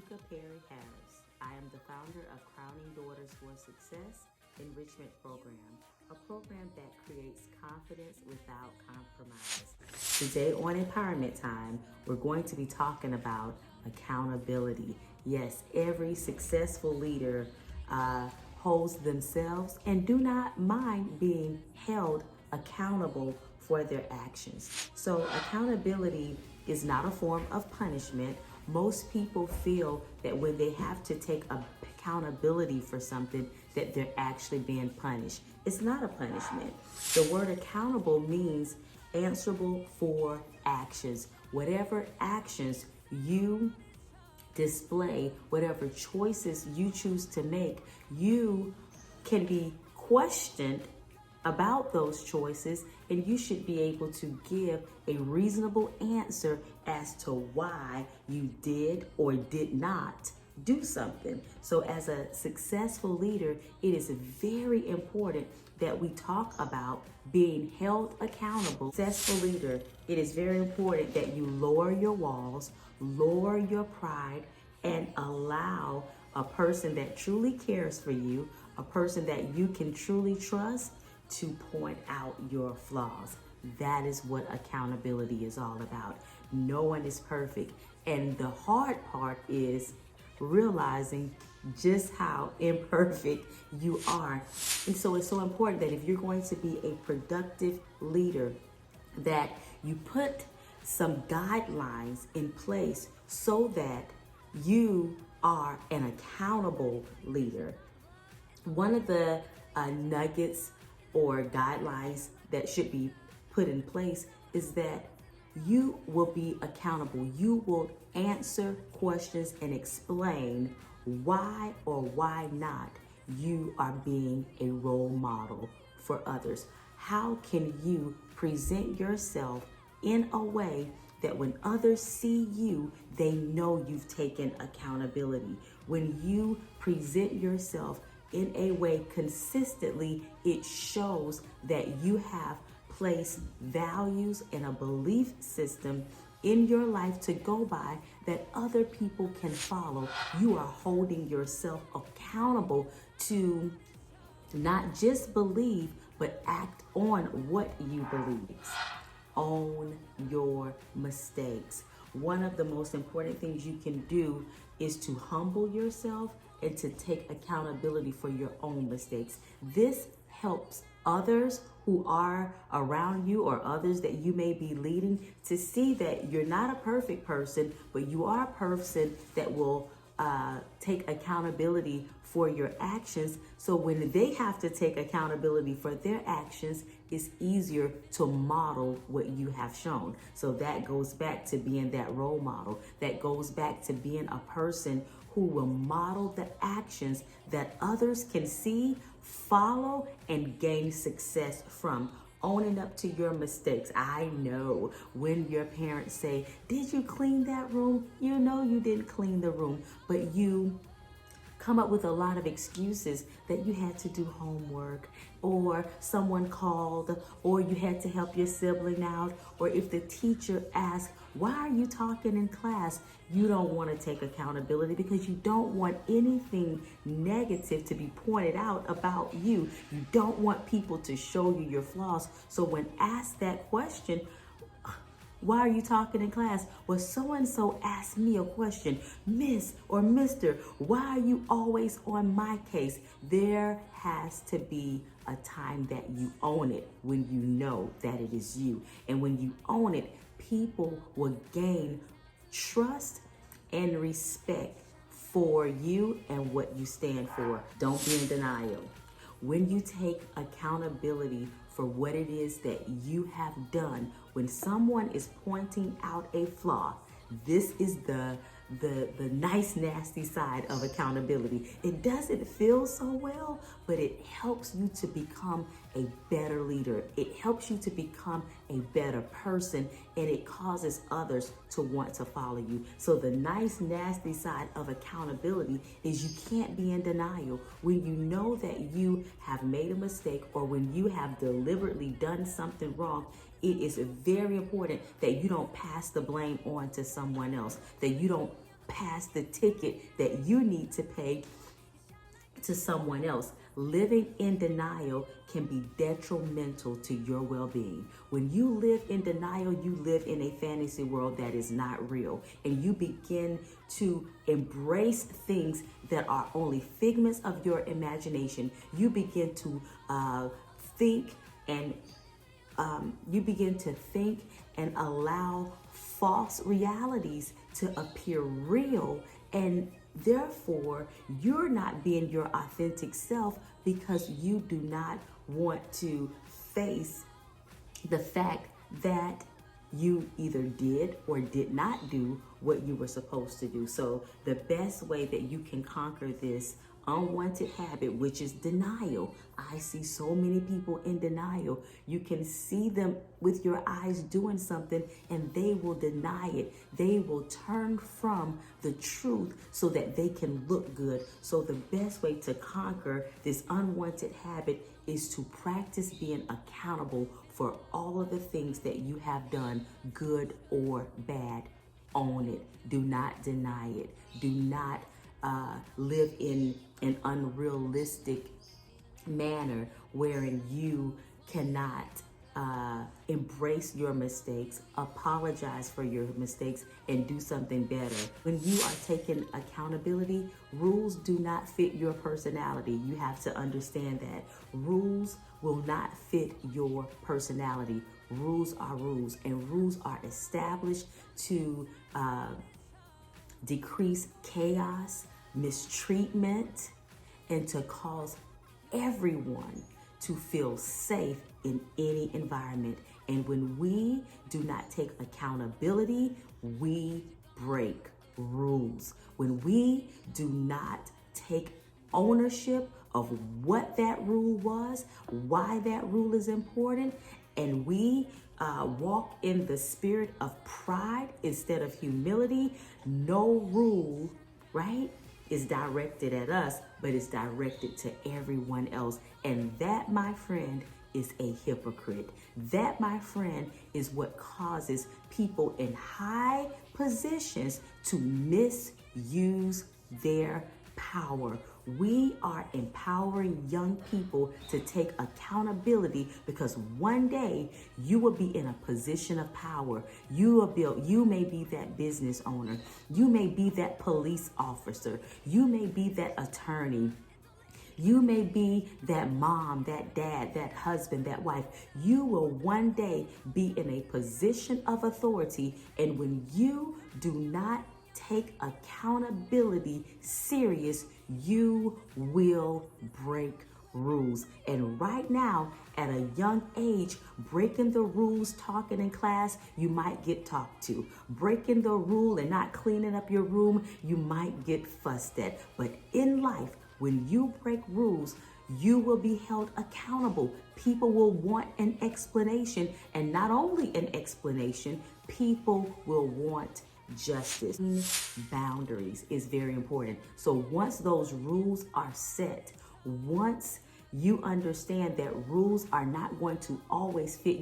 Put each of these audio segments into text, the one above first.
Tamika Perry Harris. I am the founder of Crowning Daughters for Success Enrichment Program, a program that creates confidence without compromise. Today on Empowerment Time, we're going to be talking about accountability. Yes, every successful leader holds themselves and do not mind being held accountable for their actions. So accountability is not a form of punishment. Most people feel that when they have to take accountability for something, that they're actually being punished. It's not a punishment. The word accountable means answerable for actions. Whatever actions you display, whatever choices you choose to make, you can be questioned about those choices, and you should be able to give a reasonable answer as to why you did or did not do something. So as a successful leader, it is very important that we talk about being held accountable. Successful leader, it is very important that you lower your walls, lower your pride, and allow a person that truly cares for you, a person that you can truly trust, to point out your flaws. That is what accountability is all about. No one is perfect. And the hard part is realizing just how imperfect you are. And so it's so important that if you're going to be a productive leader, that you put some guidelines in place so that you are an accountable leader. One of the nuggets or guidelines that should be put in place is that you will be accountable. You will answer questions and explain why or why not you are being a role model for others. How can you present yourself in a way that when others see you, they know you've taken accountability? When you present yourself in a way consistently, it shows that you have placed values and a belief system in your life to go by that other people can follow. You are holding yourself accountable to not just believe, but act on what you believe. Own your mistakes. One of the most important things you can do is to humble yourself and to take accountability for your own mistakes. This helps others who are around you or others that you may be leading to see that you're not a perfect person, but you are a person that will take accountability for your actions. So when they have to take accountability for their actions, it's easier to model what you have shown. So that goes back to being that role model. That goes back to being a person who will model the actions that others can see, follow, and gain success from. Owning up to your mistakes. I know when your parents say, "Did you clean that room?" You know you didn't clean the room, but you come up with a lot of excuses that you had to do homework, or someone called, or you had to help your sibling out, or if the teacher asked, "Why are you talking in class?" You don't want to take accountability because you don't want anything negative to be pointed out about you. You don't want people to show you your flaws. So when asked that question, "Why are you talking in class?" Well, so-and-so asked me a question. "Miss or Mister, why are you always on my case?" There has to be a time that you own it when you know that it is you. And when you own it, people will gain trust and respect for you and what you stand for. Don't be in denial. When you take accountability for what it is that you have done, when someone is pointing out a flaw, this is the nice nasty side of accountability. It doesn't feel so well, but it helps you to become a better leader. It helps you to become a better person, and it causes others to want to follow you. So the nice nasty side of accountability is you can't be in denial. When you know that you have made a mistake or when you have deliberately done something wrong, it is very important that you don't pass the blame on to someone else, that you don't pass the ticket that you need to pay to someone else. Living in denial can be detrimental to your well-being. When you live in denial, you live in a fantasy world that is not real, and you begin to embrace things that are only figments of your imagination. You begin to think and allow false realities to appear real, and therefore you're not being your authentic self because you do not want to face the fact that you either did or did not do what you were supposed to do. So the best way that you can conquer this unwanted habit, which is denial. I see so many people in denial. You can see them with your eyes doing something and they will deny it. They will turn from the truth so that they can look good. So the best way to conquer this unwanted habit is to practice being accountable for all of the things that you have done, good or bad. Own it. Do not deny it. Do not live in an unrealistic manner wherein you cannot embrace your mistakes, apologize for your mistakes, and do something better. When you are taking accountability, rules do not fit your personality. You have to understand that. Rules will not fit your personality. Rules are rules, and rules are established to decrease chaos, mistreatment, and to cause everyone to feel safe in any environment. And when we do not take accountability, we break rules. When we do not take ownership of what that rule was, why that rule is important, and we walk in the spirit of pride instead of humility, no rule, right, is directed at us, but it's directed to everyone else. And that, my friend, is a hypocrite. That, my friend, is what causes people in high positions to misuse their power. We are empowering young people to take accountability because one day you will be in a position of power. You may be that business owner. You may be that police officer. You may be that attorney. You may be that mom, that dad, that husband, that wife. You will one day be in a position of authority, and when you do not take accountability serious, you will break rules. And right now, at a young age, breaking the rules, talking in class, you might get talked to. Breaking the rule and not cleaning up your room, you might get fussed at. But in life, when you break rules, you will be held accountable. People will want an explanation, and not only an explanation, people will want justice. Boundaries is very important. So once those rules are set, once you understand that rules are not going to always fit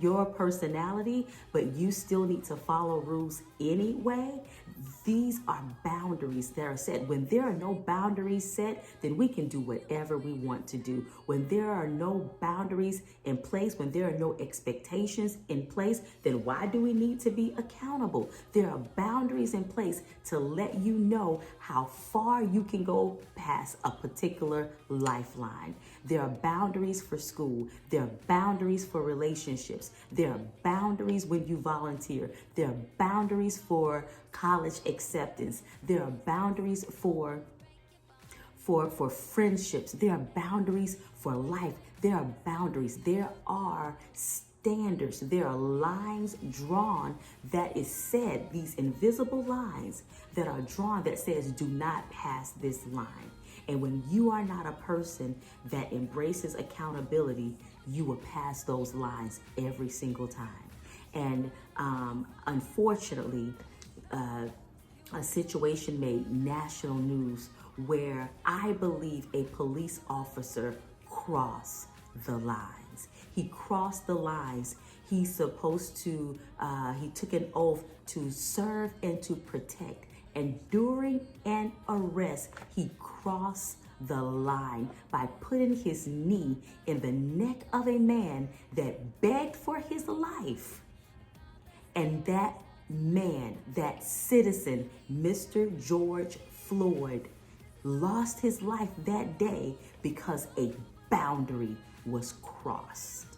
your personality, but you still need to follow rules anyway, these are boundaries that are set. When there are no boundaries set, then we can do whatever we want to do. When there are no boundaries in place, when there are no expectations in place, then why do we need to be accountable? There are boundaries in place to let you know how far you can go past a particular lifeline. There are boundaries for school. There are boundaries for relationships. There are boundaries when you volunteer. There are boundaries for college acceptance. There are boundaries for friendships. There are boundaries for life. There are boundaries. There are standards. There are lines drawn that is said, these invisible lines that are drawn that says, do not pass this line. And when you are not a person that embraces accountability, you will pass those lines every single time. And unfortunately, a situation made national news where I believe a police officer crossed the lines. He crossed the lines. He's supposed to, he took an oath to serve and to protect. And during an arrest, he crossed the line by putting his knee in the neck of a man that begged for his life. And that man, that citizen, Mr. George Floyd, lost his life that day because a boundary was crossed.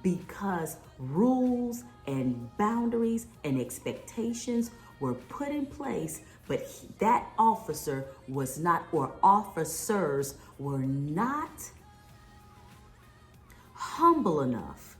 Because rules and boundaries and expectations were put in place, but that officer was not, or officers were not humble enough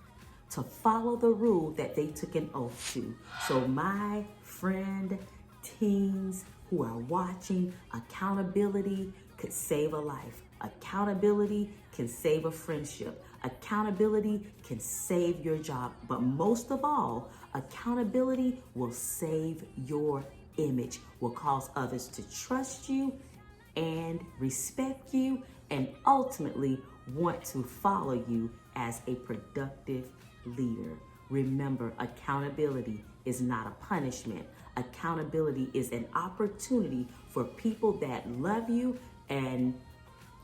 to follow the rule that they took an oath to. So my friend, teens who are watching, accountability could save a life. Accountability can save a friendship. Accountability can save your job. But most of all, accountability will save your image, will cause others to trust you and respect you, and ultimately want to follow you as a productive leader. Remember, accountability is not a punishment. Accountability is an opportunity for people that love you and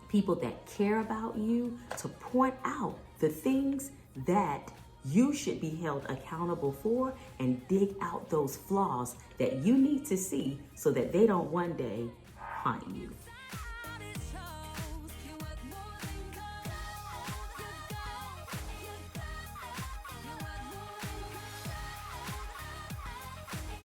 people that care about you to point out the things that you should be held accountable for, and dig out those flaws that you need to see so that they don't one day haunt you.